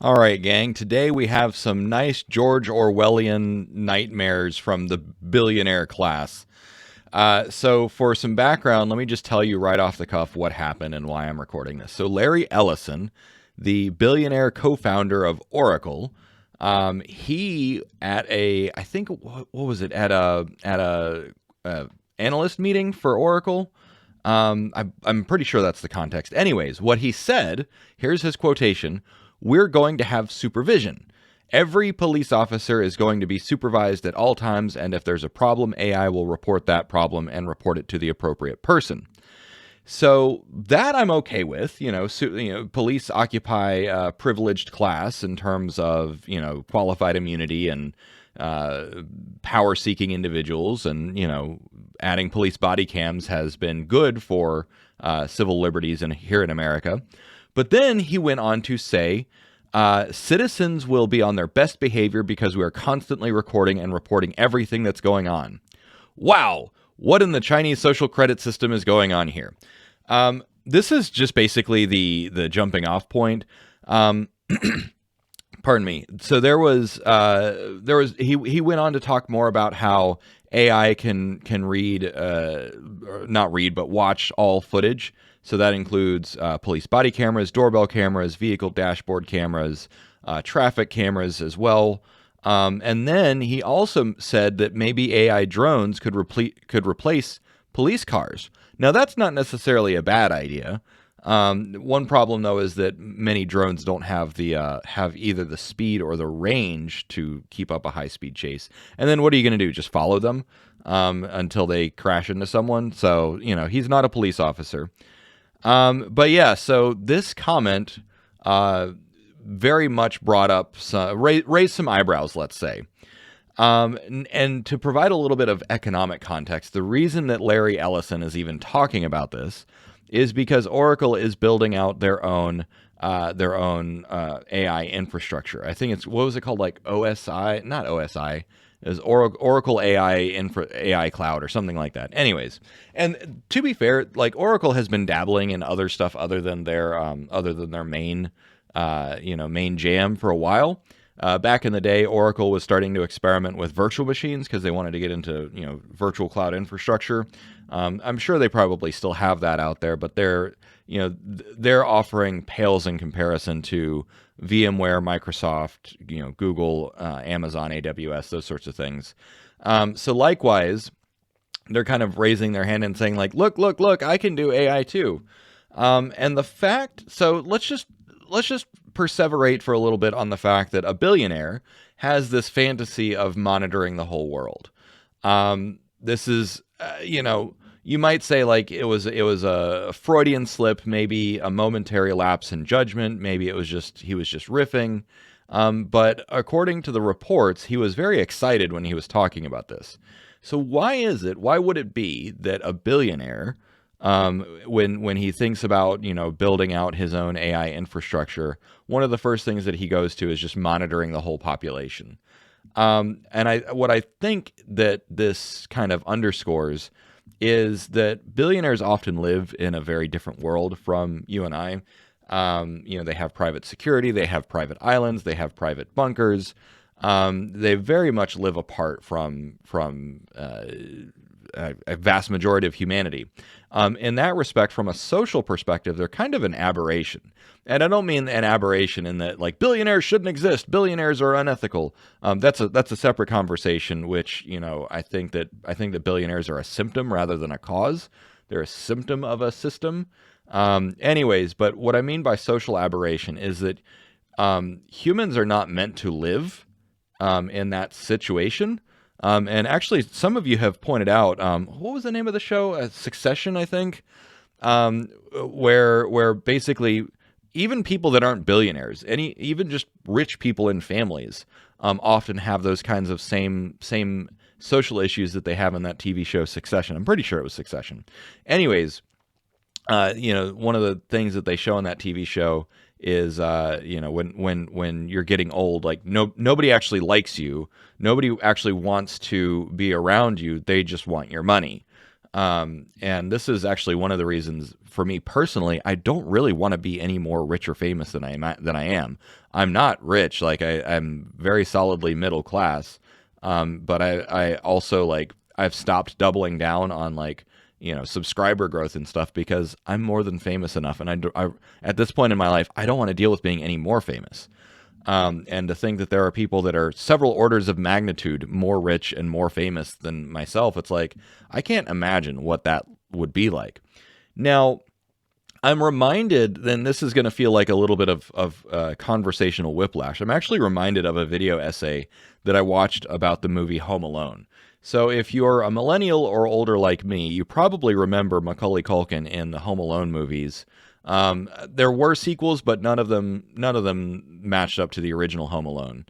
All right, gang. Today we have some nice George Orwellian nightmares from the billionaire class. So, for some background, let me just tell you right off the cuff what happened and why I'm recording this. So, Larry Ellison, the billionaire co-founder of Oracle, he at a, I think, what was it, at a analyst meeting for Oracle. I'm pretty sure that's the context. Anyways, what he said, here's his quotation: "We're going to have supervision. Every police officer is going to be supervised at all times, and if there's a problem, AI will report that problem and report it to the appropriate person." So that I'm okay with. Police occupy a privileged class in terms of qualified immunity and power-seeking individuals, and adding police body cams has been good for civil liberties here in America. But then he went on to say, citizens will be on their best behavior because we are constantly recording and reporting everything that's going on. Wow, what in the Chinese social credit system is going on here? This is just basically the jumping off point. Pardon me. So he went on to talk more about how AI can read, not read, but watch all footage. So that includes police body cameras, doorbell cameras, vehicle dashboard cameras, traffic cameras as well. And then he also said that maybe AI drones could replace police cars. Now, that's not necessarily a bad idea. One problem, though, is that many drones don't have have either the speed or the range to keep up a high-speed chase. And then what are you going to do? Just follow them until they crash into someone? So, he's not a police officer. But yeah, so this comment very much brought up raised some eyebrows, let's say. And to provide a little bit of economic context, the reason that Larry Ellison is even talking about this is because Oracle is building out their own AI infrastructure. I think what was it called? Like OSI, not OSI. It was Oracle AI Cloud or something like that. Anyways, and to be fair, like Oracle has been dabbling in other stuff other than their main main jam for a while. Back in the day, Oracle was starting to experiment with virtual machines because they wanted to get into virtual cloud infrastructure. I'm sure they probably still have that out there, but their offering pales in comparison to VMware, Microsoft, Google, Amazon, AWS, those sorts of things. So likewise, they're kind of raising their hand and saying like, look, I can do AI too. And the fact, so let's just perseverate for a little bit on the fact that a billionaire has this fantasy of monitoring the whole world. This is, you might say like it was a Freudian slip, maybe a momentary lapse in judgment, maybe he was just riffing. But according to the reports, he was very excited when he was talking about this. So why would it be that a billionaire, when he thinks about building out his own AI infrastructure, one of the first things that he goes to is just monitoring the whole population? And what I think that this kind of underscores is that billionaires often live in a very different world from you and I. They have private security, they have private islands, they have private bunkers. They very much live apart from a vast majority of humanity. In that respect, from a social perspective, they're kind of an aberration. And I don't mean an aberration in that like billionaires shouldn't exist, billionaires are unethical. That's a separate conversation, which I think that billionaires are a symptom rather than a cause. They're a symptom of a system. Anyways, but what I mean by social aberration is that humans are not meant to live in that situation. And actually, some of you have pointed out, what was the name of the show? Succession, I think, where basically even people that aren't billionaires, even just rich people in families, often have those kinds of same social issues that they have in that TV show Succession. I'm pretty sure it was Succession. Anyways, one of the things that they show in that TV show is when you're getting old, like nobody actually likes you, nobody actually wants to be around you, they just want your money. And this is actually one of the reasons for me personally, I don't really want to be any more rich or famous than I am. I'm not rich. Like I'm very solidly middle class. But I also like, I've stopped doubling down on like, subscriber growth and stuff because I'm more than famous enough. And at this point in my life, I don't want to deal with being any more famous. And to think that there are people that are several orders of magnitude more rich and more famous than myself, it's like, I can't imagine what that would be like. Now, I'm reminded, then this is going to feel like a little bit of conversational whiplash. I'm actually reminded of a video essay that I watched about the movie Home Alone. So if you're a millennial or older like me, you probably remember Macaulay Culkin in the Home Alone movies. There were sequels, but none of them matched up to the original Home Alone.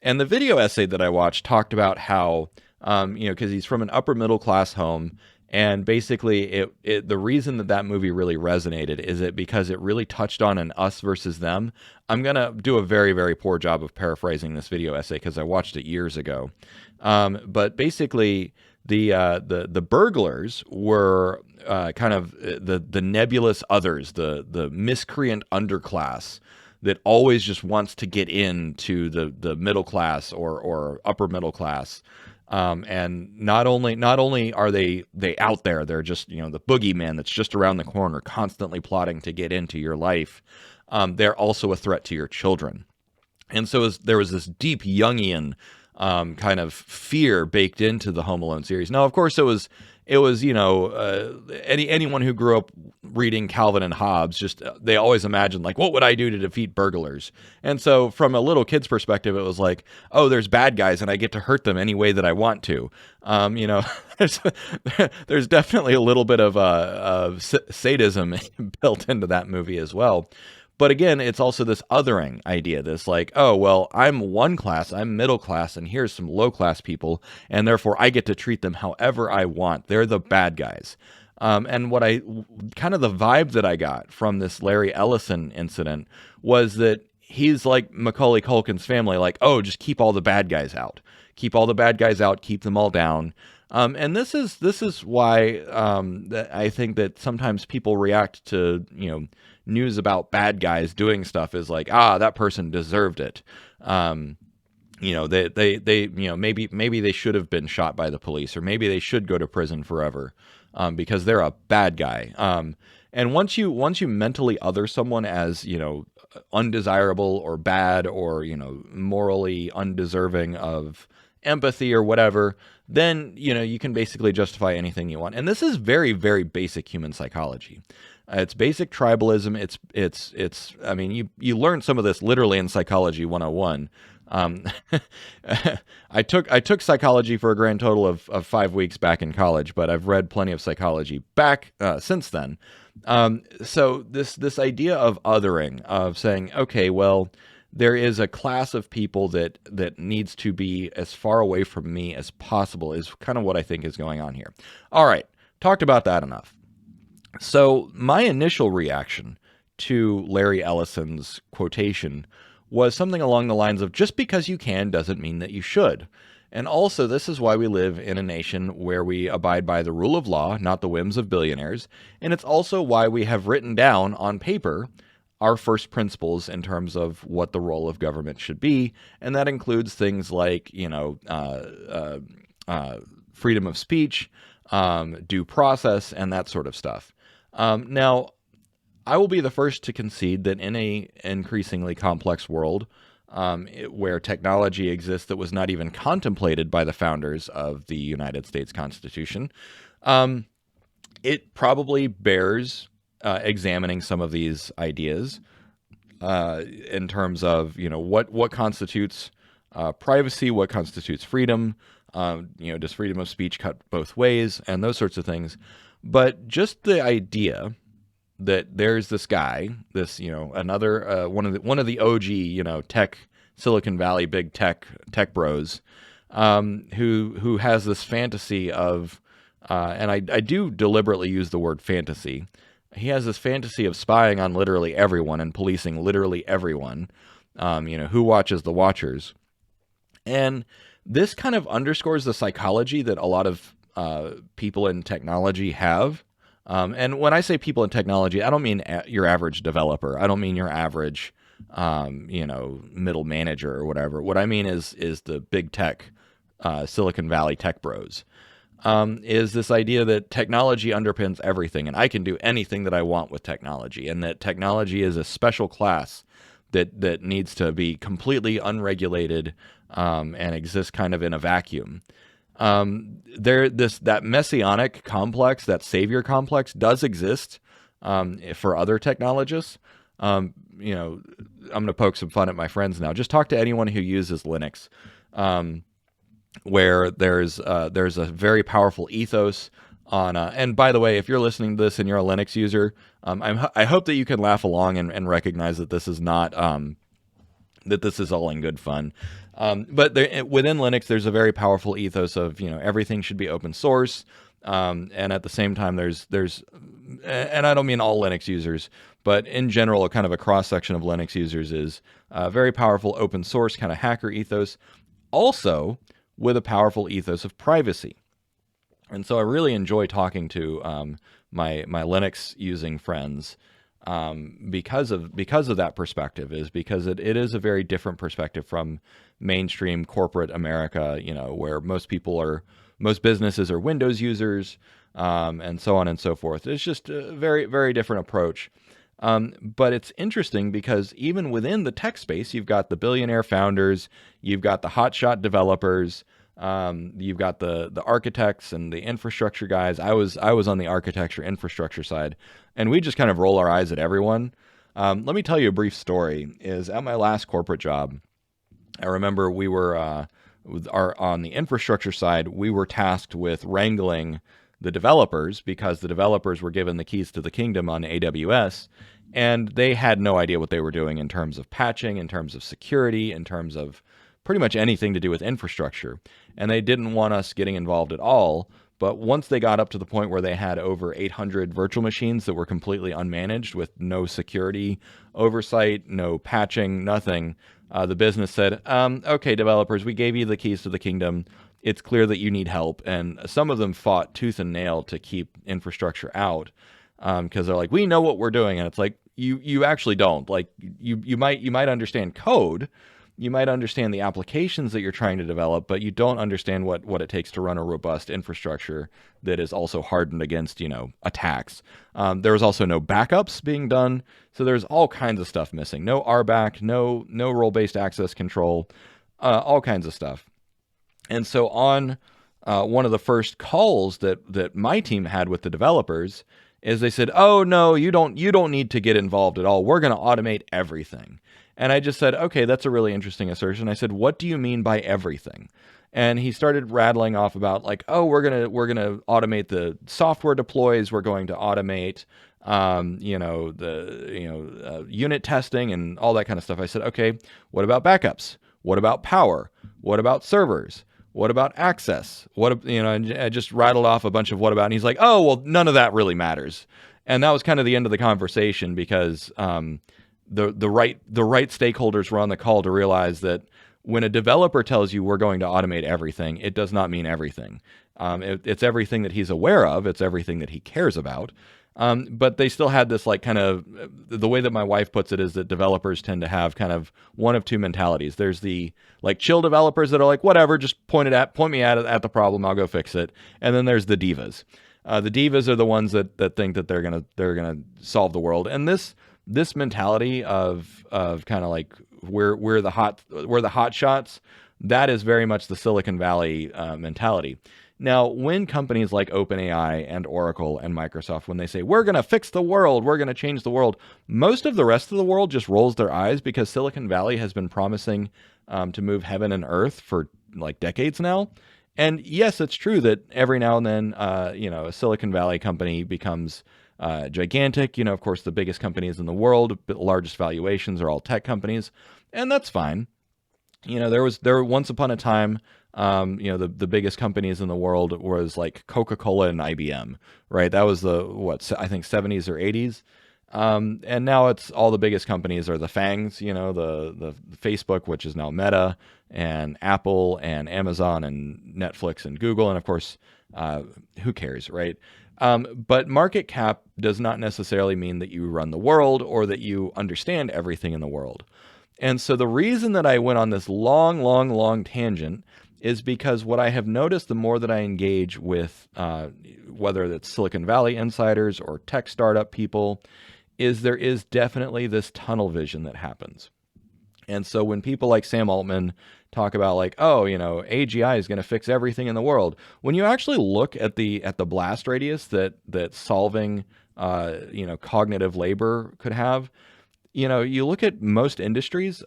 And the video essay that I watched talked about how, because he's from an upper middle class home, and basically the reason that movie really resonated is because it really touched on an us versus them. I'm gonna do a very, very poor job of paraphrasing this video essay because I watched it years ago. But basically, the burglars were kind of the nebulous others, the miscreant underclass that always just wants to get into the middle class or upper middle class. And not only are they out there, they're just, the boogeyman that's just around the corner, constantly plotting to get into your life. They're also a threat to your children. And so there was this deep Jungian kind of fear baked into the Home Alone series. Now, of course, it was anyone who grew up reading Calvin and Hobbes, just they always imagined like, what would I do to defeat burglars? And so from a little kid's perspective, it was like, oh, there's bad guys and I get to hurt them any way that I want to. There's definitely a little bit of sadism built into that movie as well. But again, it's also this othering idea, this like, oh, well, I'm one class, I'm middle class, and here's some low class people, and therefore I get to treat them however I want. They're the bad guys. And what kind of the vibe that I got from this Larry Ellison incident was that he's like Macaulay Culkin's family, like, oh, just keep all the bad guys out. Keep all the bad guys out, keep them all down. And this is why that I think that sometimes people react to, news about bad guys doing stuff is like, that person deserved it. Maybe they should have been shot by the police, or maybe they should go to prison forever, because they're a bad guy. And once you mentally other someone as, undesirable or bad or, morally undeserving of empathy or whatever, then, you can basically justify anything you want. And this is very, very basic human psychology. It's basic tribalism. It's. I mean, you learn some of this literally in Psychology 101. I took psychology for a grand total of 5 weeks back in college, but I've read plenty of psychology back since then. So this idea of othering, of saying, okay, well, there is a class of people that needs to be as far away from me as possible, is kind of what I think is going on here. All right, talked about that enough. So my initial reaction to Larry Ellison's quotation was something along the lines of, just because you can doesn't mean that you should. And also, this is why we live in a nation where we abide by the rule of law, not the whims of billionaires. And it's also why we have written down on paper our first principles in terms of what the role of government should be. And that includes things like, freedom of speech, due process, and that sort of stuff. Now, I will be the first to concede that in a increasingly complex world, where technology exists that was not even contemplated by the founders of the United States Constitution, it probably bears examining some of these ideas in terms of, what constitutes privacy, what constitutes freedom, does freedom of speech cut both ways, and those sorts of things. But just the idea that there's this guy, another one of the OG, tech, Silicon Valley big tech bros, who has this fantasy of, and I do deliberately use the word fantasy. He has this fantasy of spying on literally everyone and policing literally everyone. Who watches the watchers, and this kind of underscores the psychology that a lot of people in technology have. And when I say people in technology, I don't mean your average developer. I don't mean your average, middle manager or whatever. What I mean is the big tech, Silicon Valley tech bros. Is this idea that technology underpins everything, and I can do anything that I want with technology, and that technology is a special class that needs to be completely unregulated and exist kind of in a vacuum. That messianic complex, that savior complex, does exist for other technologists. I'm going to poke some fun at my friends now. Just talk to anyone who uses Linux, where there's a very powerful ethos on. And by the way, if you're listening to this and you're a Linux user, I hope that you can laugh along and recognize that this is not that this is all in good fun. But within Linux, there's a very powerful ethos of everything should be open source, and at the same time, there's and I don't mean all Linux users, but in general, a kind of a cross section of Linux users is a very powerful open source kind of hacker ethos, also with a powerful ethos of privacy. And so I really enjoy talking to my Linux using friends because of that perspective, is because it is a very different perspective from mainstream corporate America, where most businesses are Windows users, and so on and so forth. It's just a very, very different approach. But it's interesting because even within the tech space, you've got the billionaire founders, you've got the hotshot developers, you've got the architects and the infrastructure guys. I was on the architecture infrastructure side, and we just kind of roll our eyes at everyone. Let me tell you a brief story. Is at my last corporate job, I remember we were on the infrastructure side, we were tasked with wrangling the developers because the developers were given the keys to the kingdom on AWS, and they had no idea what they were doing in terms of patching, in terms of security, in terms of pretty much anything to do with infrastructure. And they didn't want us getting involved at all. But once they got up to the point where they had over 800 virtual machines that were completely unmanaged with no security oversight, no patching, nothing, the business said, okay, developers, we gave you the keys to the kingdom. It's clear that you need help. And some of them fought tooth and nail to keep infrastructure out because they're like, we know what we're doing. And it's like, you actually don't. Like you might understand code. You might understand the applications that you're trying to develop, but you don't understand what it takes to run a robust infrastructure that is also hardened against, attacks. There was also no backups being done. So there's all kinds of stuff missing. No RBAC, no role-based access control, all kinds of stuff. And so on one of the first calls that my team had with the developers is they said, oh, no, you don't need to get involved at all. We're going to automate everything. And I just said, okay, that's a really interesting assertion. I said, what do you mean by everything? And he started rattling off about like, oh, we're gonna automate the software deploys. We're going to automate, unit testing and all that kind of stuff. I said, okay, what about backups? What about power? What about servers? What about access? And I just rattled off a bunch of what about, and he's like, oh, well, none of that really matters. And that was kind of the end of the conversation because, the right stakeholders were on the call to realize that when a developer tells you we're going to automate everything, it does not mean everything. It's everything that he's aware of. It's everything that he cares about. But they still had this like kind of, the way that my wife puts it is that developers tend to have kind of one of two mentalities. There's the like chill developers that are like, whatever, just point me at the problem. I'll go fix it. And then there's the divas. The divas are the ones that think that they're gonna solve the world. And this mentality of kind of like we're the hot shots, that is very much the Silicon Valley mentality. Now, when companies like OpenAI and Oracle and Microsoft, when they say we're going to fix the world, we're going to change the world, most of the rest of the world just rolls their eyes because Silicon Valley has been promising to move heaven and earth for like decades now. And yes, it's true that every now and then, a Silicon Valley company becomes gigantic. Of course, the biggest companies in the world, the largest valuations are all tech companies, and that's fine. There once upon a time, the biggest companies in the world was like Coca-Cola and IBM, right? That was I think 70s or 80s. And now it's all the biggest companies are the FANGs, the Facebook, which is now Meta, and Apple, and Amazon, and Netflix, and Google, and of course, who cares, right? But market cap does not necessarily mean that you run the world or that you understand everything in the world. And so the reason that I went on this long, long, long tangent is because what I have noticed the more that I engage with, whether it's Silicon Valley insiders or tech startup people, is there is definitely this tunnel vision that happens. And so when people like Sam Altman talk about like, oh, AGI is going to fix everything in the world, when you actually look at the blast radius that solving cognitive labor could have, you look at most industries,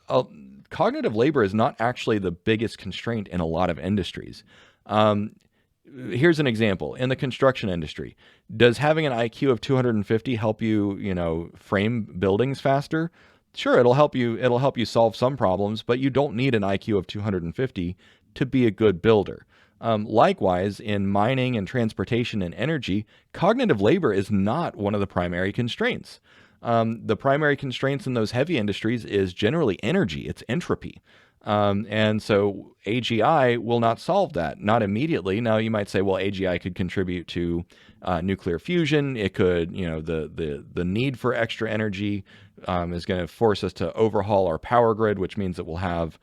cognitive labor is not actually the biggest constraint in a lot of industries. Here's an example. In the construction industry, does having an IQ of 250 help you, frame buildings faster? Sure, it'll help you solve some problems, but you don't need an IQ of 250 to be a good builder. Likewise, in mining and transportation and energy, cognitive labor is not one of the primary constraints. The primary constraints in those heavy industries is generally energy. It's entropy. And so AGI will not solve that, not immediately. Now you might say, well, AGI could contribute to nuclear fusion. It could, the need for extra energy is going to force us to overhaul our power grid, which means that we'll have,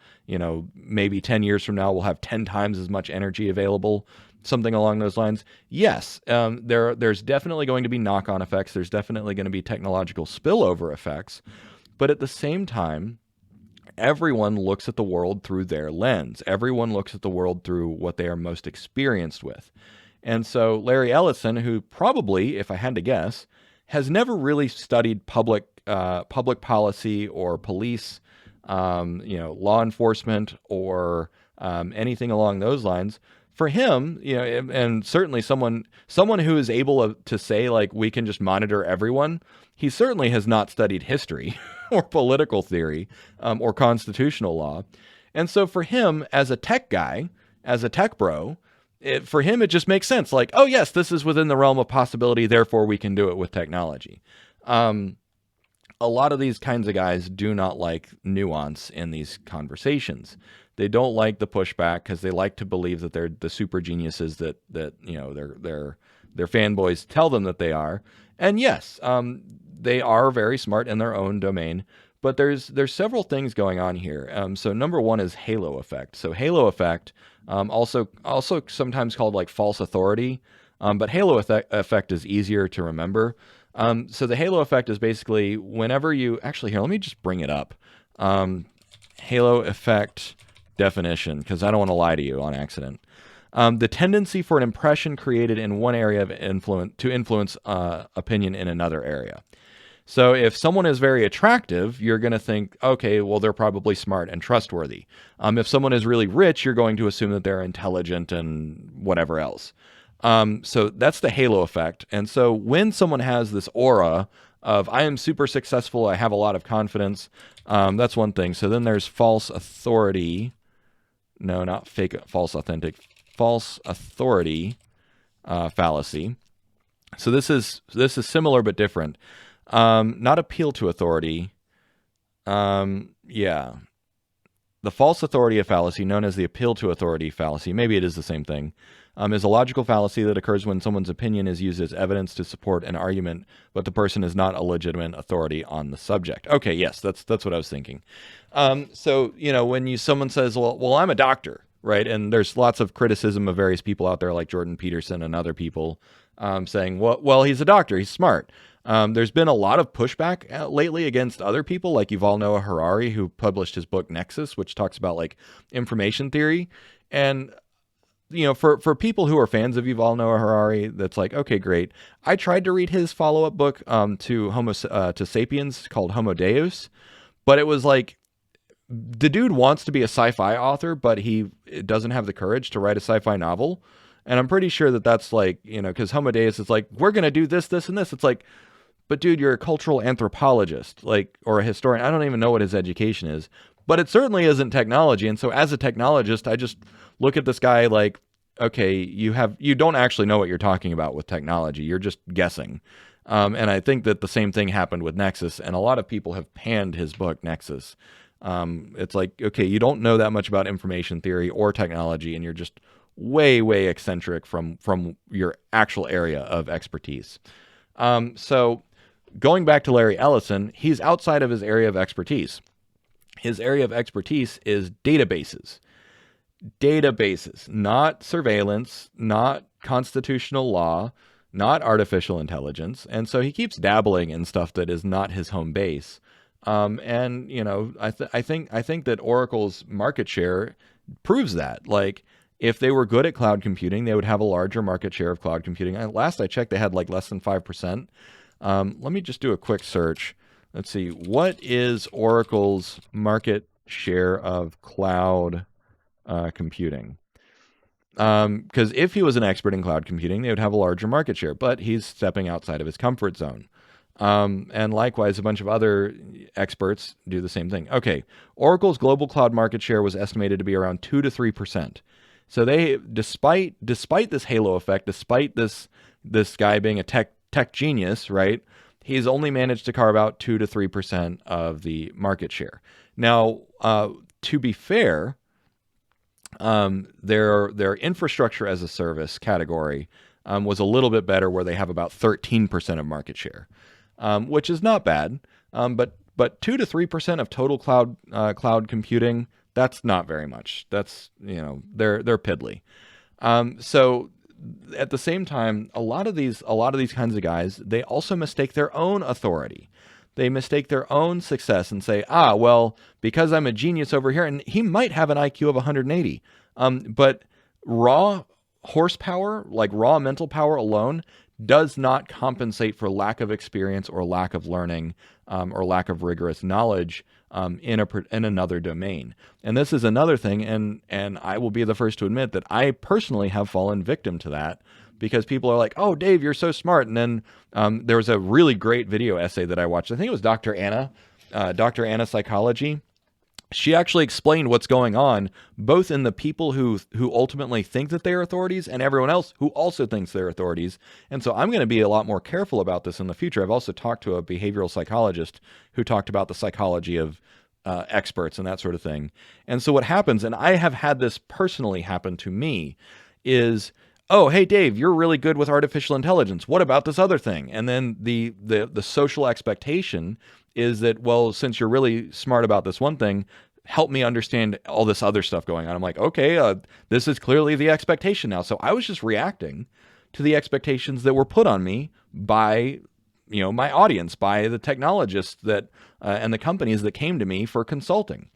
maybe 10 years from now, we'll have 10 times as much energy available, something along those lines. Yes, there's definitely going to be knock-on effects. There's definitely going to be technological spillover effects. But at the same time, everyone looks at the world through their lens. Everyone looks at the world through what they are most experienced with. And so Larry Ellison, who probably, if I had to guess, has never really studied public policy or police, law enforcement or anything along those lines. For him, and certainly someone who is able to say like we can just monitor everyone, he certainly has not studied history or political theory or constitutional law. And so for him, as a tech guy, as a tech bro, for him it just makes sense. Like, oh yes, this is within the realm of possibility, therefore we can do it with technology. A lot of these kinds of guys do not like nuance in these conversations. They don't like the pushback because they like to believe that they're the super geniuses that their fanboys tell them that they are. And yes, they are very smart in their own domain, but there's several things going on here. So number one is halo effect. So halo effect, also sometimes called like false authority, but halo effect is easier to remember. So the halo effect is basically whenever you actually here, let me just bring it up. Halo effect definition, because I don't want to lie to you on accident. The tendency for an impression created in one area of influence to influence opinion in another area. So if someone is very attractive, you're going to think, okay, well, they're probably smart and trustworthy. If someone is really rich, you're going to assume that they're intelligent and whatever else. So that's the halo effect. And so when someone has this aura of, I am super successful, I have a lot of confidence, that's one thing. So then there's false authority. No, not fake, false, authentic. False authority fallacy. So this is similar but different. Not appeal to authority. Yeah. The false authority fallacy, known as the appeal to authority fallacy, maybe it is the same thing, is a logical fallacy that occurs when someone's opinion is used as evidence to support an argument, but the person is not a legitimate authority on the subject. Okay, yes, that's what I was thinking. So, when someone says, well, I'm a doctor, right? And there's lots of criticism of various people out there like Jordan Peterson and other people saying, well, he's a doctor, he's smart. There's been a lot of pushback lately against other people like Yuval Noah Harari, who published his book Nexus, which talks about like information theory. And for people who are fans of Yuval Noah Harari, that's like, okay, great. I tried to read his follow-up book to Sapiens called Homo Deus, but it was like, the dude wants to be a sci-fi author, but he doesn't have the courage to write a sci-fi novel. And I'm pretty sure that that's like, because Homo Deus is like, we're going to do this, this, and this. It's like, but dude, you're a cultural anthropologist, like, or a historian. I don't even know what his education is, but it certainly isn't technology. And so as a technologist, I just look at this guy like, okay, you don't actually know what you're talking about with technology. You're just guessing. And I think that the same thing happened with Nexus, and a lot of people have panned his book, Nexus. It's like, okay, you don't know that much about information theory or technology, and you're just way, way eccentric from your actual area of expertise. So going back to Larry Ellison, he's outside of his area of expertise. His area of expertise is databases. Databases, not surveillance, not constitutional law, not artificial intelligence. And so he keeps dabbling in stuff that is not his home base. And you know, I think that Oracle's market share proves that. Like, if they were good at cloud computing, they would have a larger market share of cloud computing. Last I checked, they had like less than 5%. Let me just do a quick search. Let's see, what is Oracle's market share of cloud computing? Because if he was an expert in cloud computing, they would have a larger market share, but he's stepping outside of his comfort zone. And likewise, a bunch of other experts do the same thing. Okay, Oracle's global cloud market share was estimated to be around 2 to 3%. So they, despite this halo effect, despite this guy being a tech genius, right? He's only managed to carve out 2 to 3% of the market share. Now, to be fair, their infrastructure as a service category was a little bit better, where they have about 13% of market share, which is not bad. But 2 to 3% of total cloud computing, that's not very much. That's, you know, they're piddly. So at the same time, a lot of these kinds of guys, they also mistake their own authority. They mistake their own success and say, well, because I'm a genius over here, and he might have an IQ of 180, but raw horsepower, like raw mental power alone, does not compensate for lack of experience or lack of learning or lack of rigorous knowledge in another domain. And this is another thing, and I will be the first to admit that I personally have fallen victim to that, because people are like, oh, Dave, you're so smart. And then there was a really great video essay that I watched. I think it was Dr. Anna Psychology. She actually explained what's going on, both in the people who ultimately think that they're authorities and everyone else who also thinks they're authorities. And so I'm going to be a lot more careful about this in the future. I've also talked to a behavioral psychologist who talked about the psychology of experts and that sort of thing. And so what happens, and I have had this personally happen to me, is, oh, hey, Dave, you're really good with artificial intelligence. What about this other thing? And then the social expectation is that, well, since you're really smart about this one thing, help me understand all this other stuff going on. I'm like, okay, this is clearly the expectation now. So I was just reacting to the expectations that were put on me by, you know, my audience, by the technologists that and the companies that came to me for consulting.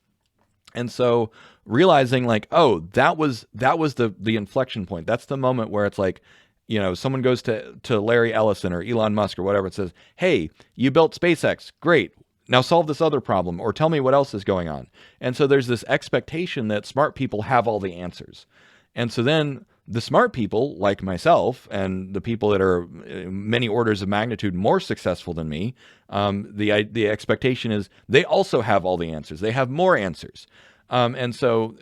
And so realizing, like, oh, that was the inflection point. That's the moment where it's like, you know, someone goes to Larry Ellison or Elon Musk or whatever, and says, hey, you built SpaceX, great. Now solve this other problem, or tell me what else is going on. And so there's this expectation that smart people have all the answers. And so then the smart people, like myself, and the people that are many orders of magnitude more successful than me, the expectation is they also have all the answers. They have more answers. And so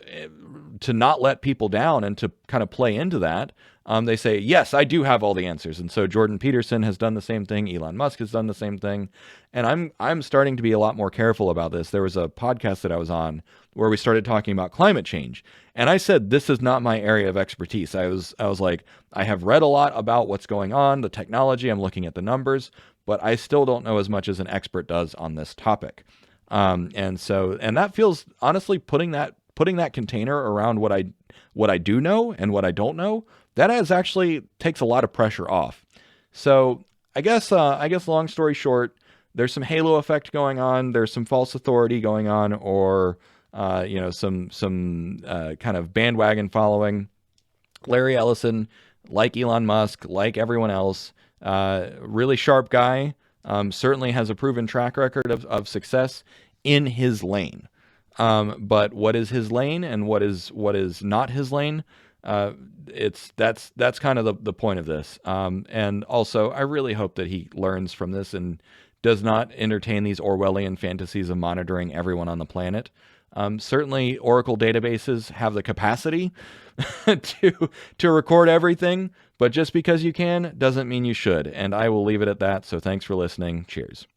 to not let people down and to kind of play into that, they say, yes, I do have all the answers. And so Jordan Peterson has done the same thing. Elon Musk has done the same thing. And I'm starting to be a lot more careful about this. There was a podcast that I was on where we started talking about climate change. And I said, this is not my area of expertise. I was like, I have read a lot about what's going on, the technology, I'm looking at the numbers, but I still don't know as much as an expert does on this topic. And that feels, honestly, putting that container around what I do know and what I don't know, that actually takes a lot of pressure off. So I guess long story short, there's some halo effect going on. There's some false authority going on, or some kind of bandwagon following. Larry Ellison, like Elon Musk, like everyone else, really sharp guy. Certainly has a proven track record of success in his lane. But what is his lane and what is not his lane? That's kind of the point of this. And also, I really hope that he learns from this and does not entertain these Orwellian fantasies of monitoring everyone on the planet. Certainly, Oracle databases have the capacity to record everything, but just because you can doesn't mean you should. And I will leave it at that. So thanks for listening. Cheers.